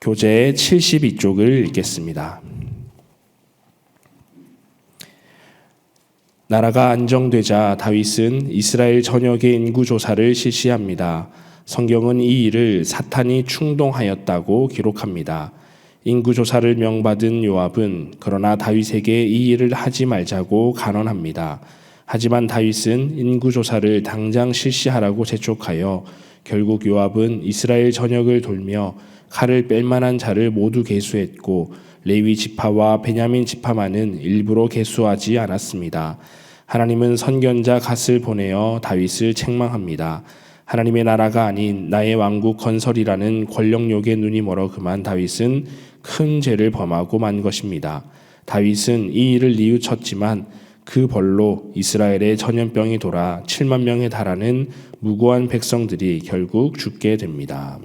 교재 72쪽을 읽겠습니다. 나라가 안정되자 다윗은 이스라엘 전역의 인구조사를 실시합니다. 성경은 이 일을 사탄이 충동하였다고 기록합니다. 인구조사를 명받은 요압은 그러나 다윗에게 이 일을 하지 말자고 간언합니다. 하지만 다윗은 인구조사를 당장 실시하라고 재촉하여 결국 요압은 이스라엘 전역을 돌며 칼을 뺄 만한 자를 모두 계수했고 레위 지파와 베냐민 지파만은 일부러 계수하지 않았습니다. 하나님은 선견자 갓을 보내어 다윗을 책망합니다. 하나님의 나라가 아닌 나의 왕국 건설이라는 권력욕에 눈이 멀어 그만 다윗은 큰 죄를 범하고 만 것입니다. 다윗은 이 일을 뉘우쳤지만 그 벌로 이스라엘의 전염병이 돌아 7만 명에 달하는 무고한 백성들이 결국 죽게 됩니다.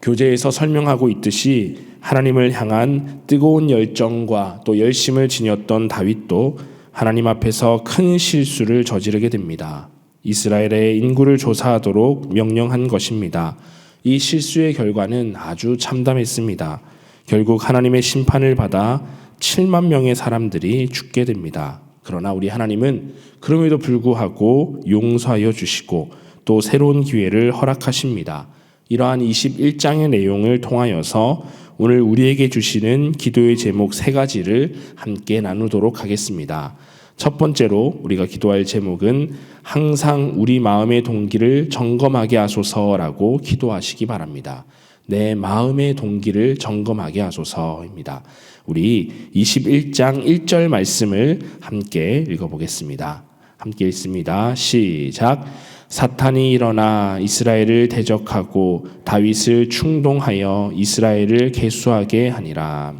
교재에서 설명하고 있듯이 하나님을 향한 뜨거운 열정과 또 열심을 지녔던 다윗도 하나님 앞에서 큰 실수를 저지르게 됩니다. 이스라엘의 인구를 조사하도록 명령한 것입니다. 이 실수의 결과는 아주 참담했습니다. 결국 하나님의 심판을 받아 7만 명의 사람들이 죽게 됩니다. 그러나 우리 하나님은 그럼에도 불구하고 용서하여 주시고 또 새로운 기회를 허락하십니다. 이러한 21장의 내용을 통하여서 오늘 우리에게 주시는 기도의 제목 3가지를 함께 나누도록 하겠습니다. 첫 번째로 우리가 기도할 제목은 항상 우리 마음의 동기를 점검하게 하소서라고 기도하시기 바랍니다. 내 마음의 동기를 점검하게 하소서입니다. 우리 21장 1절 말씀을 함께 읽어보겠습니다. 함께 읽습니다. 시작. 사탄이 일어나 이스라엘을 대적하고 다윗을 충동하여 이스라엘을 계수하게 하니라.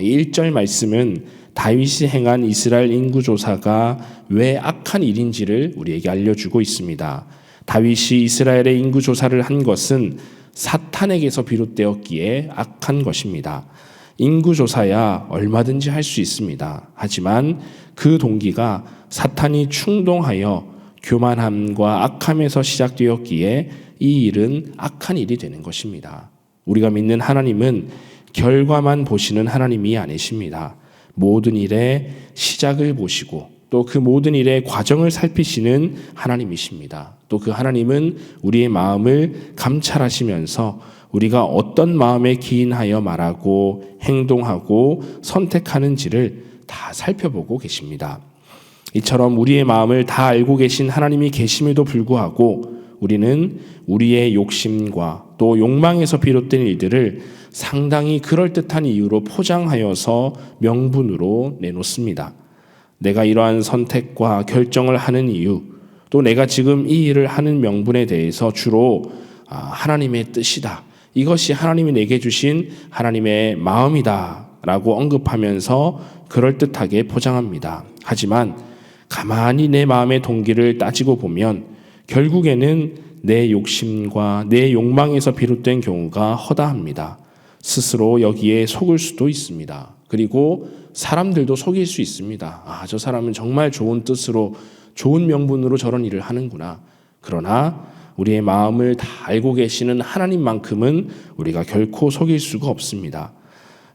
이 1절 말씀은 다윗이 행한 이스라엘 인구조사가 왜 악한 일인지를 우리에게 알려주고 있습니다. 다윗이 이스라엘의 인구조사를 한 것은 사탄에게서 비롯되었기에 악한 것입니다. 인구조사야 얼마든지 할 수 있습니다. 하지만 그 동기가 사탄이 충동하여 교만함과 악함에서 시작되었기에 이 일은 악한 일이 되는 것입니다. 우리가 믿는 하나님은 결과만 보시는 하나님이 아니십니다. 모든 일의 시작을 보시고 또 그 모든 일의 과정을 살피시는 하나님이십니다. 또 그 하나님은 우리의 마음을 감찰하시면서 우리가 어떤 마음에 기인하여 말하고 행동하고 선택하는지를 다 살펴보고 계십니다. 이처럼 우리의 마음을 다 알고 계신 하나님이 계심에도 불구하고 우리는 우리의 욕심과 또 욕망에서 비롯된 일들을 상당히 그럴듯한 이유로 포장하여서 명분으로 내놓습니다. 내가 이러한 선택과 결정을 하는 이유, 또 내가 지금 이 일을 하는 명분에 대해서 주로 하나님의 뜻이다. 이것이 하나님이 내게 주신 하나님의 마음이다 라고 언급하면서 그럴듯하게 포장합니다. 하지만 가만히 내 마음의 동기를 따지고 보면 결국에는 내 욕심과 내 욕망에서 비롯된 경우가 허다합니다. 스스로 여기에 속을 수도 있습니다. 그리고 사람들도 속일 수 있습니다. 저 사람은 정말 좋은 뜻으로 좋은 명분으로 저런 일을 하는구나. 그러나 우리의 마음을 다 알고 계시는 하나님만큼은 우리가 결코 속일 수가 없습니다.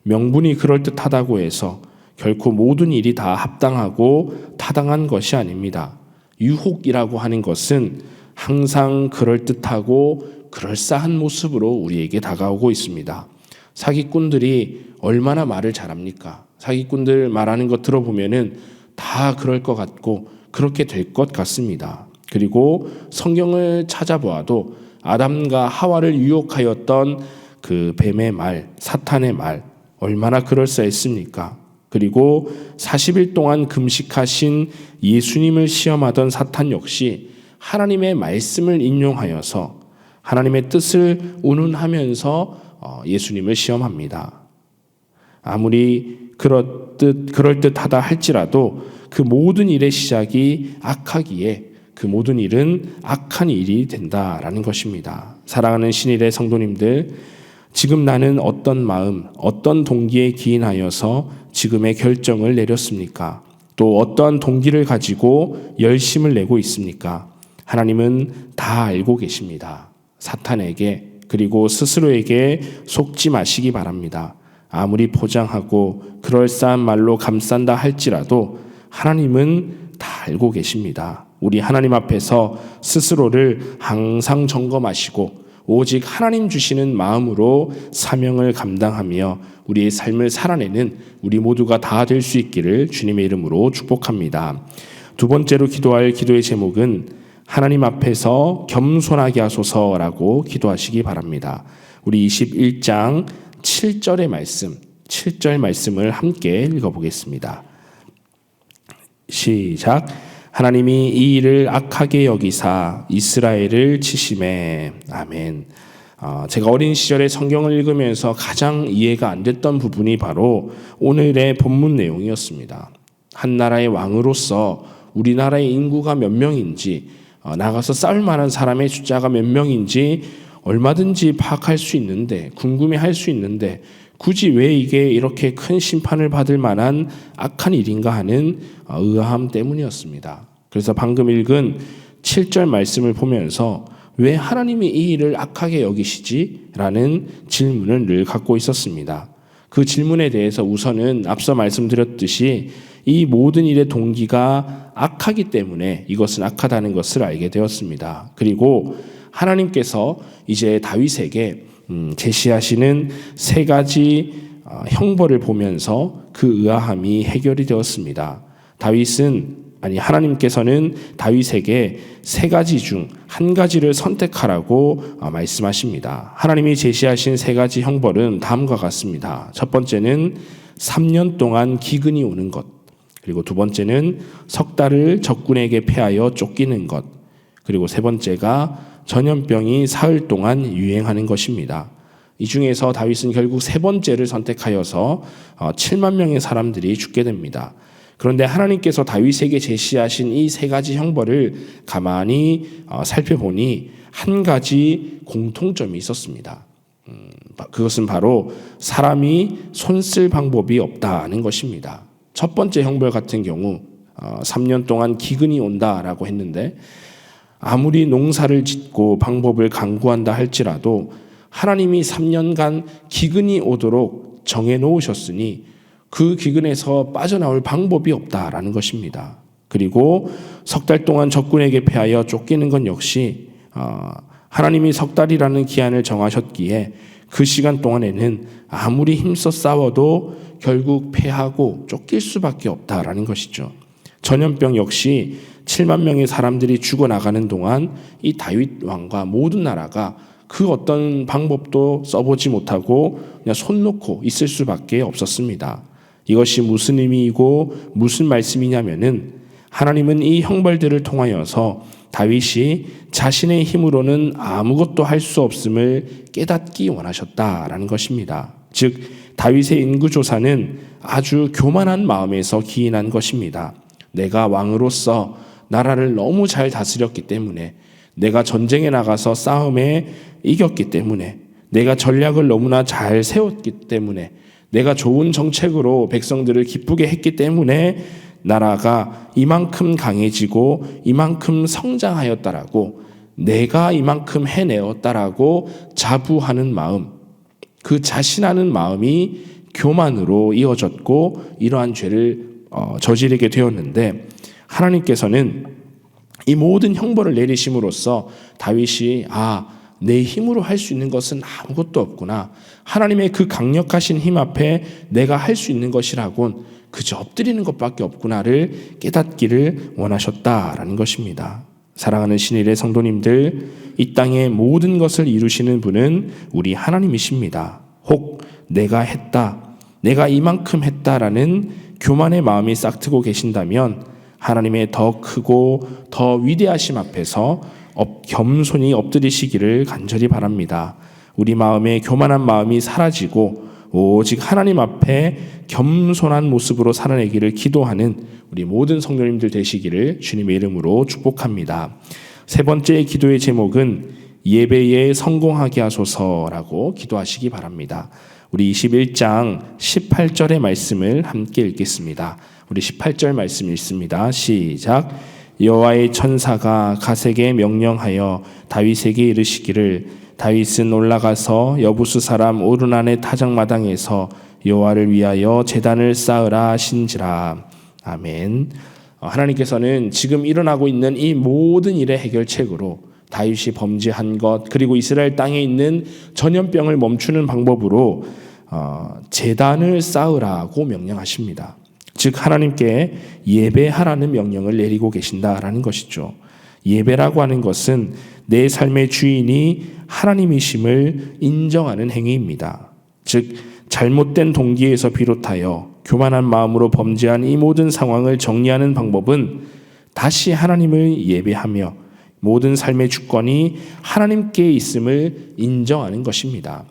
명분이 그럴듯하다고 해서 결코 모든 일이 다 합당하고 타당한 것이 아닙니다. 유혹이라고 하는 것은 항상 그럴듯하고 그럴싸한 모습으로 우리에게 다가오고 있습니다. 사기꾼들이 얼마나 말을 잘합니까? 사기꾼들 말하는 것 들어보면은 다 그럴 것 같고 그렇게 될 것 같습니다. 그리고 성경을 찾아보아도 아담과 하와를 유혹하였던 그 뱀의 말, 사탄의 말 얼마나 그럴싸했습니까? 그리고 40일 동안 금식하신 예수님을 시험하던 사탄 역시 하나님의 말씀을 인용하여서 하나님의 뜻을 운운하면서 예수님을 시험합니다. 아무리 그럴듯하다 할지라도 그 모든 일의 시작이 악하기에 그 모든 일은 악한 일이 된다라는 것입니다. 사랑하는 신일의 성도님들, 지금 나는 어떤 마음, 어떤 동기에 기인하여서 지금의 결정을 내렸습니까? 또 어떠한 동기를 가지고 열심을 내고 있습니까? 하나님은 다 알고 계십니다. 사탄에게 그리고 스스로에게 속지 마시기 바랍니다. 아무리 포장하고 그럴싸한 말로 감싼다 할지라도 하나님은 다 알고 계십니다. 우리 하나님 앞에서 스스로를 항상 점검하시고 오직 하나님 주시는 마음으로 사명을 감당하며 우리의 삶을 살아내는 우리 모두가 다 될 수 있기를 주님의 이름으로 축복합니다. 두 번째로 기도할 기도의 제목은 하나님 앞에서 겸손하게 하소서라고 기도하시기 바랍니다. 우리 21장 7절의 말씀, 7절 말씀을 함께 읽어보겠습니다. 시작. 하나님이 이 일을 악하게 여기사 이스라엘을 치심에. 아멘. 제가 어린 시절에 성경을 읽으면서 가장 이해가 안 됐던 부분이 바로 오늘의 본문 내용이었습니다. 한 나라의 왕으로서 우리나라의 인구가 몇 명인지, 나가서 싸울 만한 사람의 숫자가 몇 명인지 얼마든지 파악할 수 있는데, 궁금해할 수 있는데 굳이 왜 이게 이렇게 큰 심판을 받을 만한 악한 일인가 하는 의아함 때문이었습니다. 그래서 방금 읽은 7절 말씀을 보면서 왜 하나님이 이 일을 악하게 여기시지? 라는 질문을 늘 갖고 있었습니다. 그 질문에 대해서 우선은 앞서 말씀드렸듯이 이 모든 일의 동기가 악하기 때문에 이것은 악하다는 것을 알게 되었습니다. 그리고 하나님께서 이제 다윗에게 제시하시는 세 가지 형벌을 보면서 그 의아함이 해결이 되었습니다. 하나님께서는 다윗에게 세 가지 중 한 가지를 선택하라고 말씀하십니다. 하나님이 제시하신 세 가지 형벌은 다음과 같습니다. 첫 번째는 3년 동안 기근이 오는 것, 그리고 두 번째는 석 달을 적군에게 패하여 쫓기는 것, 그리고 세 번째가 전염병이 사흘 동안 유행하는 것입니다. 이 중에서 다윗은 결국 세 번째를 선택하여서 7만 명의 사람들이 죽게 됩니다. 그런데 하나님께서 다윗에게 제시하신 이 세 가지 형벌을 가만히 살펴보니 한 가지 공통점이 있었습니다. 그것은 바로 사람이 손 쓸 방법이 없다는 것입니다. 첫 번째 형벌 같은 경우 3년 동안 기근이 온다라고 했는데, 아무리 농사를 짓고 방법을 강구한다 할지라도 하나님이 3년간 기근이 오도록 정해놓으셨으니 그 기근에서 빠져나올 방법이 없다라는 것입니다. 그리고 석 달 동안 적군에게 패하여 쫓기는 건 역시 하나님이 석 달이라는 기한을 정하셨기에 그 시간 동안에는 아무리 힘써 싸워도 결국 패하고 쫓길 수밖에 없다라는 것이죠. 전염병 역시 7만 명의 사람들이 죽어나가는 동안 이 다윗 왕과 모든 나라가 그 어떤 방법도 써보지 못하고 그냥 손 놓고 있을 수밖에 없었습니다. 이것이 무슨 의미이고 무슨 말씀이냐면은 하나님은 이 형벌들을 통하여서 다윗이 자신의 힘으로는 아무것도 할 수 없음을 깨닫기 원하셨다라는 것입니다. 즉 다윗의 인구조사는 아주 교만한 마음에서 기인한 것입니다. 내가 왕으로서 나라를 너무 잘 다스렸기 때문에, 내가 전쟁에 나가서 싸움에 이겼기 때문에, 내가 전략을 너무나 잘 세웠기 때문에, 내가 좋은 정책으로 백성들을 기쁘게 했기 때문에 나라가 이만큼 강해지고 이만큼 성장하였다라고, 내가 이만큼 해내었다라고 자부하는 마음, 그 자신하는 마음이 교만으로 이어졌고 이러한 죄를 저지르게 되었는데, 하나님께서는 이 모든 형벌을 내리심으로써 다윗이 내 힘으로 할 수 있는 것은 아무것도 없구나, 하나님의 그 강력하신 힘 앞에 내가 할 수 있는 것이라곤 그저 엎드리는 것밖에 없구나를 깨닫기를 원하셨다라는 것입니다. 사랑하는 신일의 성도님들, 이 땅의 모든 것을 이루시는 분은 우리 하나님이십니다. 혹 내가 했다, 내가 이만큼 했다라는 교만의 마음이 싹트고 계신다면 하나님의 더 크고 더 위대하심 앞에서 겸손히 엎드리시기를 간절히 바랍니다. 우리 마음에 교만한 마음이 사라지고 오직 하나님 앞에 겸손한 모습으로 살아내기를 기도하는 우리 모든 성도님들 되시기를 주님의 이름으로 축복합니다. 세 번째 기도의 제목은 예배에 성공하게 하소서라고 기도하시기 바랍니다. 우리 21장 18절의 말씀을 함께 읽겠습니다. 우리 18절 말씀 읽습니다. 시작. 여호와의 천사가 갓에게 명령하여 다윗에게 이르시기를 다윗은 올라가서 여부수 사람 오르난의 타작마당에서 여호와를 위하여 제단을 쌓으라 하신지라. 아멘. 하나님께서는 지금 일어나고 있는 이 모든 일의 해결책으로 다윗이 범죄한 것, 그리고 이스라엘 땅에 있는 전염병을 멈추는 방법으로 제단을 쌓으라고 명령하십니다. 즉 하나님께 예배하라는 명령을 내리고 계신다라는 것이죠. 예배라고 하는 것은 내 삶의 주인이 하나님이심을 인정하는 행위입니다. 즉 잘못된 동기에서 비롯하여 교만한 마음으로 범죄한 이 모든 상황을 정리하는 방법은 다시 하나님을 예배하며 모든 삶의 주권이 하나님께 있음을 인정하는 것입니다.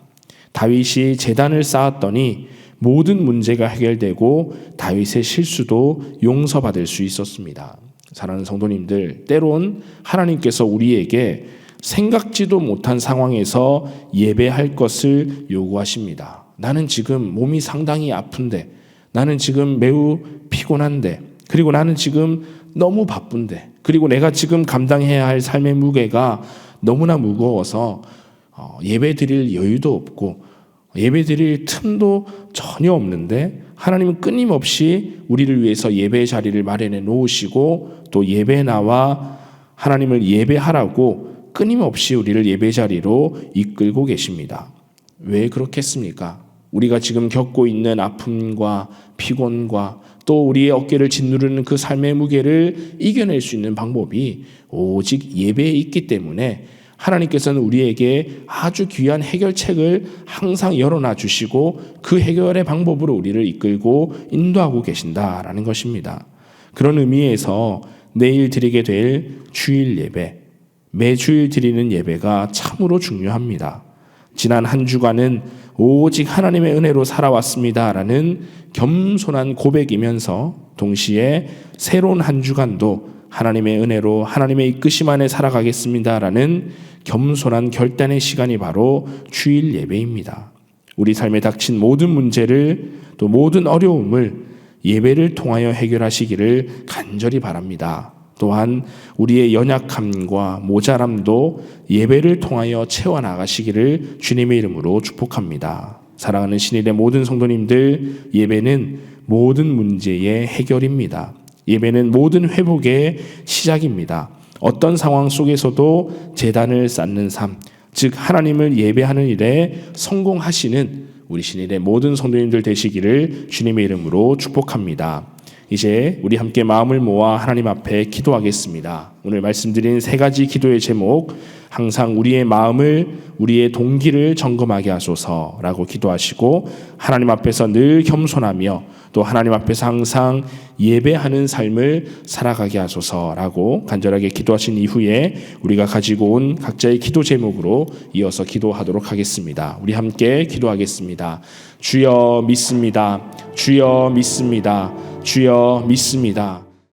다윗이 제단을 쌓았더니 모든 문제가 해결되고 다윗의 실수도 용서받을 수 있었습니다. 사랑하는 성도님들, 때론 하나님께서 우리에게 생각지도 못한 상황에서 예배할 것을 요구하십니다. 나는 지금 몸이 상당히 아픈데, 나는 지금 매우 피곤한데, 그리고 나는 지금 너무 바쁜데, 그리고 내가 지금 감당해야 할 삶의 무게가 너무나 무거워서 예배 드릴 여유도 없고 예배 드릴 틈도 전혀 없는데 하나님은 끊임없이 우리를 위해서 예배 자리를 마련해 놓으시고 또 예배에 나와 하나님을 예배하라고 끊임없이 우리를 예배 자리로 이끌고 계십니다. 왜 그렇겠습니까? 우리가 지금 겪고 있는 아픔과 피곤과 또 우리의 어깨를 짓누르는 그 삶의 무게를 이겨낼 수 있는 방법이 오직 예배에 있기 때문에 하나님께서는 우리에게 아주 귀한 해결책을 항상 열어놔 주시고 그 해결의 방법으로 우리를 이끌고 인도하고 계신다라는 것입니다. 그런 의미에서 내일 드리게 될 주일 예배, 매주일 드리는 예배가 참으로 중요합니다. 지난 한 주간은 오직 하나님의 은혜로 살아왔습니다라는 겸손한 고백이면서 동시에 새로운 한 주간도 하나님의 은혜로 하나님의 이끄심 안에 살아가겠습니다라는 겸손한 결단의 시간이 바로 주일 예배입니다. 우리 삶에 닥친 모든 문제를 또 모든 어려움을 예배를 통하여 해결하시기를 간절히 바랍니다. 또한 우리의 연약함과 모자람도 예배를 통하여 채워나가시기를 주님의 이름으로 축복합니다. 사랑하는 신일의 모든 성도님들, 예배는 모든 문제의 해결입니다. 예배는 모든 회복의 시작입니다. 어떤 상황 속에서도 제단을 쌓는 삶, 즉 하나님을 예배하는 일에 성공하시는 우리 신일의 모든 성도님들 되시기를 주님의 이름으로 축복합니다. 이제 우리 함께 마음을 모아 하나님 앞에 기도하겠습니다. 오늘 말씀드린 세 가지 기도의 제목, 항상 우리의 마음을, 우리의 동기를 점검하게 하소서라고 기도하시고 하나님 앞에서 늘 겸손하며 또 하나님 앞에서 항상 예배하는 삶을 살아가게 하소서라고 간절하게 기도하신 이후에 우리가 가지고 온 각자의 기도 제목으로 이어서 기도하도록 하겠습니다. 우리 함께 기도하겠습니다. 주여 믿습니다. 주여 믿습니다. 주여 믿습니다.